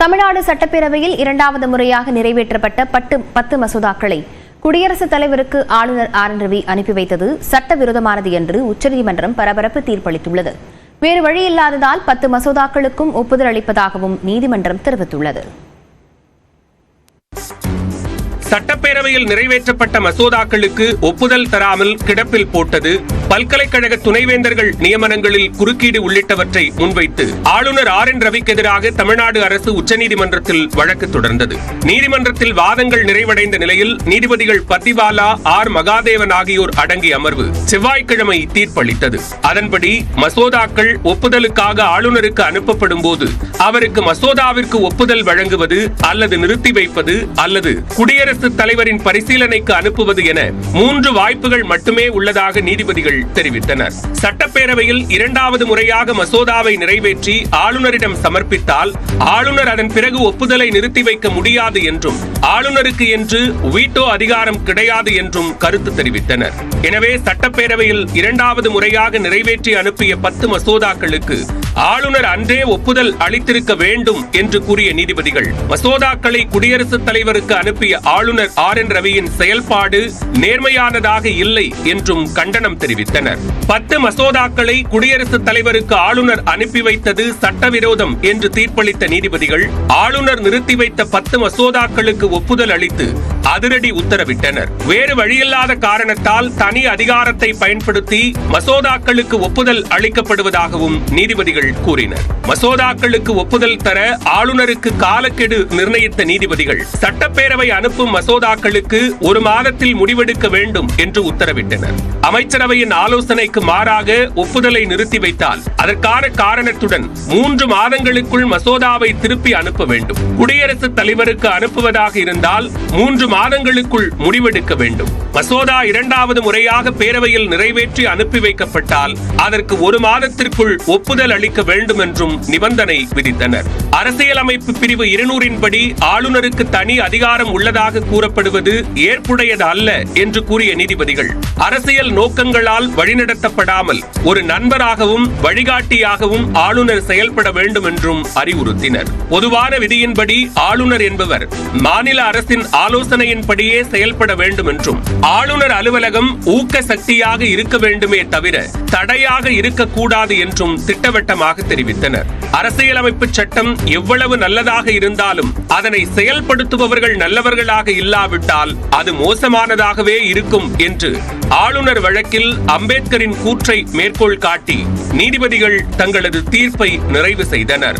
தமிழ்நாடு சட்டப்பேரவையில் இரண்டாவது முறையாக நிறைவேற்றப்பட்ட 10 மசோதாக்களை குடியரசுத் தலைவருக்கு ஆளுநர் ஆர் ரவி அனுப்பி வைத்தது சட்டவிரோதமானது என்று உச்சநீதிமன்றம் பரபரப்பு தீர்ப்பளித்துள்ளது. வேறு வழியில்லாததால் 10 மசோதாக்களுக்கும் ஒப்புதல் அளிப்பதாகவும் நீதிமன்றம் தெரிவித்துள்ளது. சட்டப்பேரவையில் நிறைவேற்றப்பட்ட மசோதாக்களுக்கு ஒப்புதல் தராமல் கிடப்பில் போட்டது, பல்கலைக்கழக துணைவேந்தர்கள் நியமனங்களில் குறுக்கீடு உள்ளிட்டவற்றை முன்வைத்து ஆளுநர் ஆர் ரவிக்கு எதிராக தமிழ்நாடு அரசு உச்சநீதிமன்றத்தில் வழக்கு தொடர்ந்தது. நீதிமன்றத்தில் வாதங்கள் நிறைவடைந்த நிலையில் நீதிபதிகள் பத்திவாலா, ஆர் மகாதேவன் ஆகியோர் அடங்கிய அமர்வு செவ்வாய்க்கிழமை தீர்ப்பளித்தது. அதன்படி மசோதாக்கள் ஒப்புதலுக்காக ஆளுநருக்கு அனுப்பப்படும் போது அவருக்கு மசோதாவிற்கு ஒப்புதல் வழங்குவது அல்லது நிறுத்தி வைப்பது அல்லது குடியரசுத் தலைவரின் பரிசீலனைக்கு அனுப்புவது என 3 வாய்ப்புகள் மட்டுமே உள்ளதாக நீதிபதிகள் தெரிவித்தனர். சட்டப்பேரவையில் இரண்டாவது முறையாக மசோதாவை நிறைவேற்றி ஆளுநரிடம் சமர்ப்பித்தால் ஆளுநர் அதன் பிறகு ஒப்புதலை நிறுத்தி வைக்க முடியாது என்றும் ஆளுநருக்கு என்று வீட்டோ அதிகாரம் கிடையாது என்றும் கருத்து தெரிவித்தனர். எனவே சட்டப்பேரவையில் இரண்டாவது முறையாக நிறைவேற்றி அனுப்பிய 10 மசோதாக்களுக்கு ஆளுநர் அன்றே ஒப்புதல் அளித்திருக்க வேண்டும் என்று கூறிய நீதிபதிகள் மசோதாக்களை குடியரசுத் தலைவருக்கு அனுப்பிய ஆளுநர் ஆர் ரவியின் செயல்பாடு நேர்மையானதாக இல்லை என்றும் கண்டனம் தெரிவித்தனர். 10 மசோதாக்களை குடியரசுத் தலைவருக்கு ஆளுநர் அனுப்பி வைத்தது சட்டவிரோதம் என்று தீர்ப்பளித்த நீதிபதிகள் ஆளுநர் நிறுத்தி வைத்த 10 மசோதாக்களுக்கு ஒப்புதல் அளித்து அதிரடி உத்தரவிட்டனர். வேறு வழியில்லாத காரணத்தால் தனி அதிகாரத்தை பயன்படுத்தி மசோதாக்களுக்கு ஒப்புதல் அளிக்கப்படுவதாகவும் நீதிபதிகள் கூறினர். மசோதாக்களுக்கு ஒப்புதல் தர ஆளுநருக்கு காலக்கெடு நிர்ணயித்த நீதிபதிகள் சட்டப்பேரவை அனுப்பும் மசோதாக்களுக்கு 1 மாதத்தில் முடிவெடுக்க வேண்டும் என்று உத்தரவிட்டனர். அமைச்சரவையின் ஆலோசனைக்கு மாறாக ஒப்புதலை நிறுத்தி வைத்தால் அதற்கான காரணத்துடன் 3 மாதங்களுக்குள் மசோதாவை திருப்பி அனுப்ப வேண்டும். குடியரசுத் தலைவருக்கு அனுப்புவதாக இருந்தால் 3 மாதங்களுக்குள் முடிவெடுக்க வேண்டும். மசோதா இரண்டாவது முறையாக பேரவையில் நிறைவேற்றி அனுப்பி வைக்கப்பட்டால் அதற்கு 1 மாதத்திற்குள் ஒப்புதல் அளிக்க வேண்டும் என்றும் நிபந்தனை விதித்தனர். அரசியலமைப்பு பிரிவு 200 படி ஆளுநருக்கு தனி அதிகாரம் உள்ளதாக கூறப்படுவது ஏற்புடையது அல்ல என்று கூறிய நீதிபதிகள் அரசியல் நோக்கங்களால் வழிநடத்தப்படாமல் ஒரு நண்பராகவும் வழிகாட்டியாகவும் ஆளுநர் செயல்பட வேண்டும் என்றும் அறிவுறுத்தினர். பொதுவான விதியின்படி ஆளுநர் என்பவர் மாநில அரசின் ஆலோசனையின்படியே செயல்பட வேண்டும் என்றும் ஆளுநர் அலுவலகம் ஊக்க சக்தியாக இருக்க வேண்டுமே தவிர தடையாக இருக்கக்கூடாது என்றும் திட்டவட்டமாக தெரிவித்தனர். அரசியலமைப்பு சட்டம் எவ்வளவு நல்லதாக இருந்தாலும் அதனை செயல்படுத்துபவர்கள் நல்லவர்களாக இல்லாவிட்டால் அது மோசமானதாகவே இருக்கும் என்று ஆளுநர் வழக்கில் அம்பேத்கரின் கூற்றை மேற்கோள் காட்டி நீதிபதிகள் தங்களது தீர்ப்பை நிறைவு செய்தனர்.